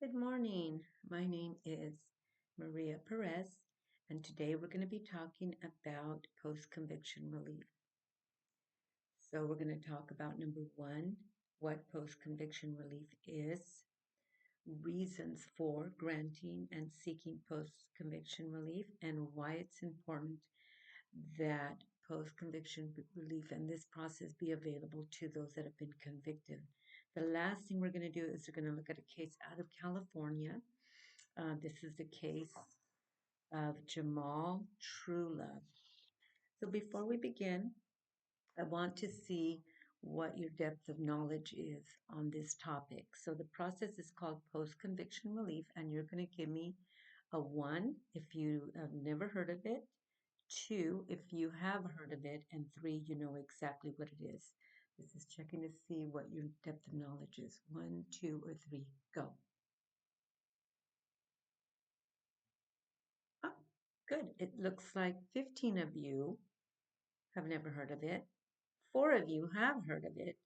Good morning. My name is Maria Perez, and today we're going to be talking about post-conviction relief. So we're going to talk about number one, what post-conviction relief is, reasons for granting and seeking post-conviction relief, and why it's important that post-conviction relief and this process be available to those that have been convicted. The last thing we're going to do is we're going to look at a case out of California. This is the case of Jamal Truelove. So before we begin, I want to see what your depth of knowledge is on this topic. So the process is called post-conviction relief, and you're going to give me a 1 if you have never heard of it, 2 if you have heard of it, and 3 you know exactly what it is. This is checking to see what your depth of knowledge is. 1, 2, or 3, go. Oh, good. It looks like 15 of you have never heard of it. 4 of you have heard of it,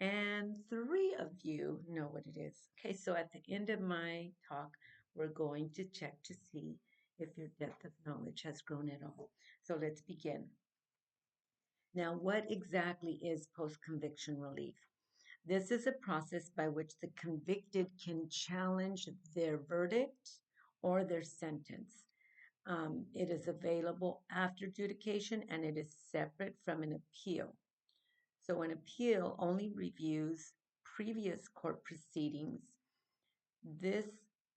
and 3 of you know what it is. Okay, so at the end of my talk, we're going to check to see if your depth of knowledge has grown at all. So let's begin. Now, what exactly is post-conviction relief? This is a process by which the convicted can challenge their verdict or their sentence. It is available after adjudication and it is separate from an appeal. So an appeal only reviews previous court proceedings. This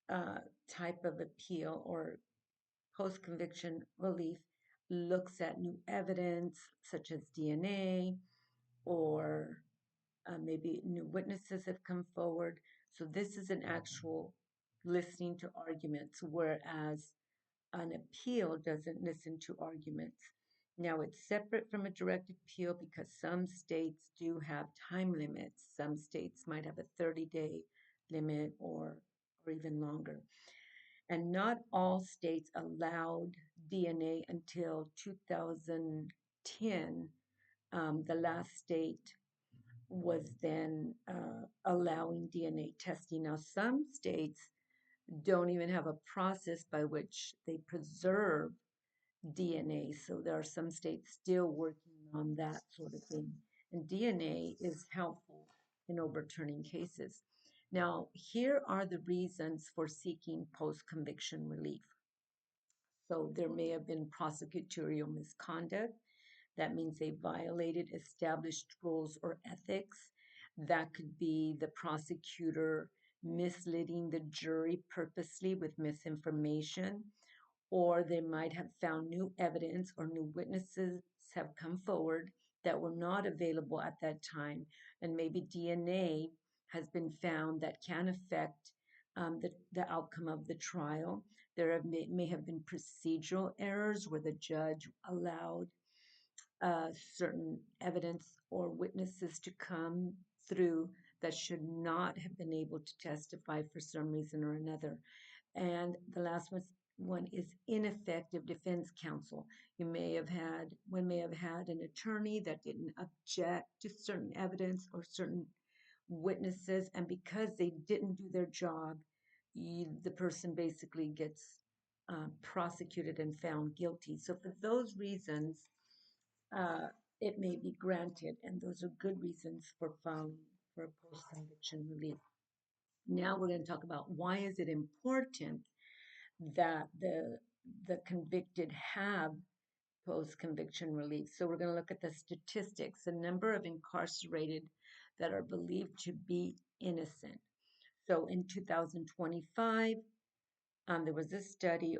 uh, type of appeal or post-conviction relief looks at new evidence such as DNA or maybe new witnesses have come forward. So this is an actual listening to arguments, whereas an appeal doesn't listen to arguments. Now, it's separate from a direct appeal because some states do have time limits. Some states might have a 30-day limit or even longer. And not all states allowed DNA until 2010. The last state was then allowing DNA testing. Now, some states don't even have a process by which they preserve DNA. So there are some states still working on that sort of thing. And DNA is helpful in overturning cases. Now, here are the reasons for seeking post-conviction relief. So there may have been prosecutorial misconduct. That means they violated established rules or ethics. That could be the prosecutor misleading the jury purposely with misinformation, or they might have found new evidence or new witnesses have come forward that were not available at that time. And maybe DNA has been found that can affect the outcome of the trial. May have been procedural errors where the judge allowed certain evidence or witnesses to come through that should not have been able to testify for some reason or another. And the last one is ineffective defense counsel. One may have had an attorney that didn't object to certain evidence or certain witnesses, and because they didn't do their job, the person basically gets prosecuted and found guilty. So for those reasons, uh, it may be granted, and those are good reasons for filing for a post-conviction relief. Now we're going to talk about why is it important that the convicted have post-conviction relief. So we're going to look at the statistics, the number of incarcerated that are believed to be innocent. So in 2025, there was a study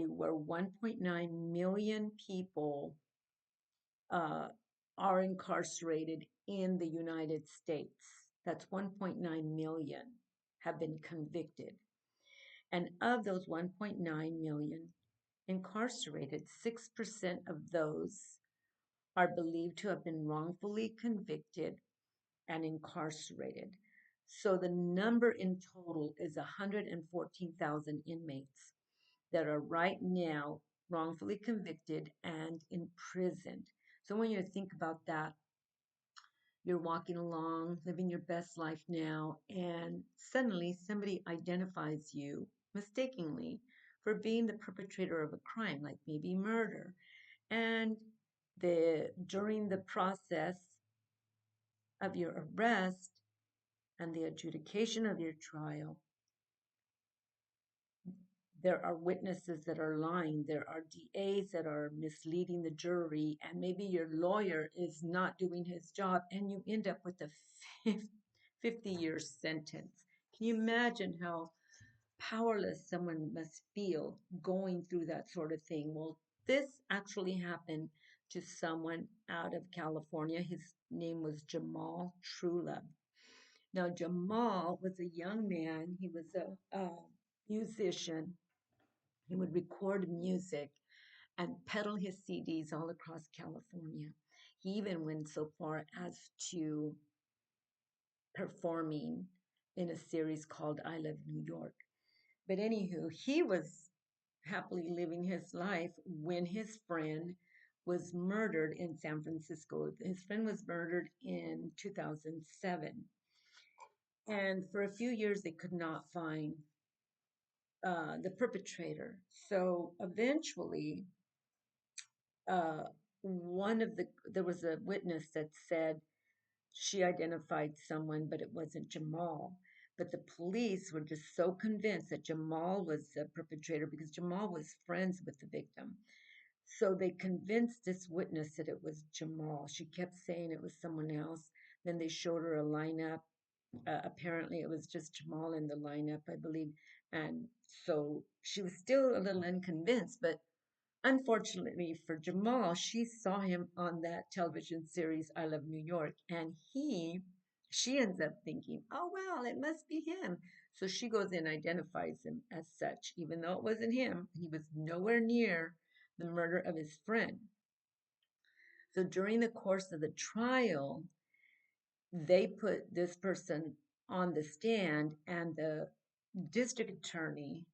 where 1.9 million people uh, are incarcerated in the United States. That's 1.9 million have been convicted. And of those 1.9 million incarcerated, 6% of those are believed to have been wrongfully convicted and incarcerated. So the number in total is 114,000 inmates that are right now wrongfully convicted and imprisoned. So when you think about that, You're walking along, living your best life now, and suddenly somebody identifies you mistakenly for being the perpetrator of a crime, like maybe murder. And during the process of your arrest and the adjudication of your trial, there are witnesses that are lying, there are DAs that are misleading the jury, and maybe your lawyer is not doing his job, and you end up with a 50-year sentence. Can you imagine how powerless someone must feel going through that sort of thing? Well, this actually happened to someone out of California. His name was Jamal Trulove. Now, Jamal was a young man, he was a musician. He would record music and peddle his CDs all across California. He even went so far as to performing in a series called I Love New York. But anywho, he was happily living his life when his friend was murdered in San Francisco. His friend was murdered in 2007. And for a few years, they could not find the perpetrator. So eventually, uh, there was a witness that said she identified someone, but it wasn't Jamal. But the police were just so convinced that Jamal was the perpetrator because Jamal was friends with the victim. So they convinced this witness that it was Jamal. She kept saying it was someone else. Then they showed her a lineup. Apparently, it was just Jamal in the lineup, I believe. And so she was still a little unconvinced, but unfortunately for Jamal, she saw him on that television series, I Love New York, and she ends up thinking, oh, well, it must be him. So she goes and identifies him as such, even though it wasn't him. He was nowhere near the murder of his friend. So during the course of the trial, they put this person on the stand, and the district attorney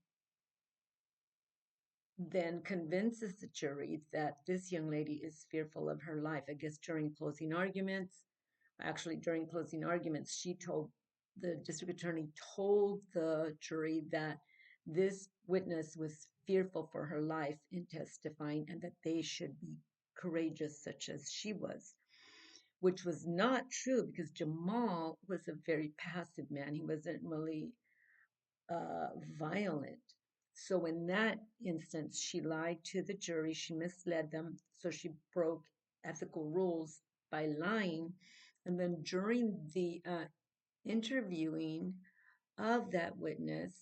then convinces the jury that this young lady is fearful of her life. I guess during closing arguments, she told the district attorney told the jury that this witness was fearful for her life in testifying and that they should be courageous, such as she was, which was not true because Jamal was a very passive man. He wasn't really violent. So in that instance, she lied to the jury, she misled them, so she broke ethical rules by lying. And then during the interviewing of that witness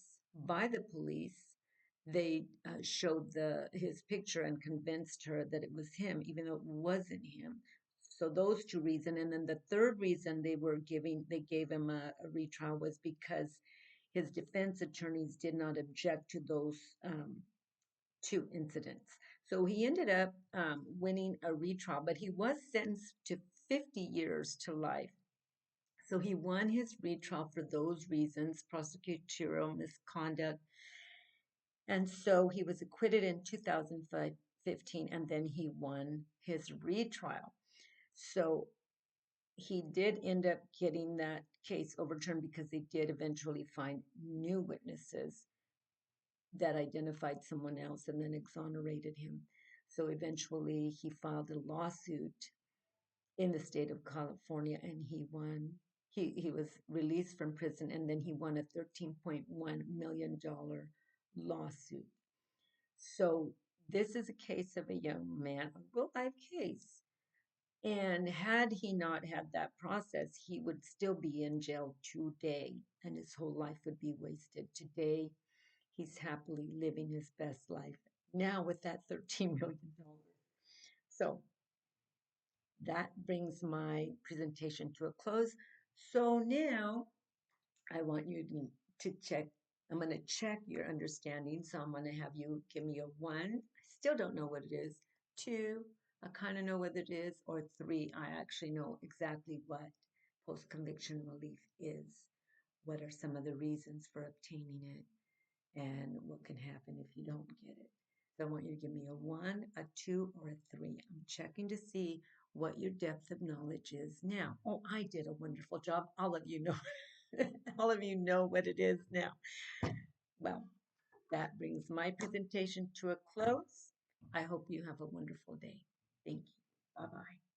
by the police, they showed his picture and convinced her that it was him, even though it wasn't him. So those two reasons, and then the third reason they gave him a retrial was because his defense attorneys did not object to those two incidents. So he ended up winning a retrial, but he was sentenced to 50 years to life. So he won his retrial for those reasons, prosecutorial misconduct. And so he was acquitted in 2015, and then he won his retrial. So he did end up getting that case overturned because they did eventually find new witnesses that identified someone else and then exonerated him. So eventually he filed a lawsuit in the state of California and he won. He was released from prison and then he won a $13.1 million lawsuit. So this is a case of a young man, a real life case. And had he not had that process, he would still be in jail today and his whole life would be wasted. Today, he's happily living his best life now with that $13 million. So that brings my presentation to a close. So now I want you to check. I'm going to check your understanding. So I'm going to have you give me a 1. I still don't know what it is. 2, I kind of know what it is. Or 3, I actually know exactly what post-conviction relief is. What are some of the reasons for obtaining it? And what can happen if you don't get it? So I want you to give me a 1, a 2, or a 3. I'm checking to see what your depth of knowledge is now. Oh, I did a wonderful job. All of you know, all of you know what it is now. Well, that brings my presentation to a close. I hope you have a wonderful day. Thank you. Bye bye.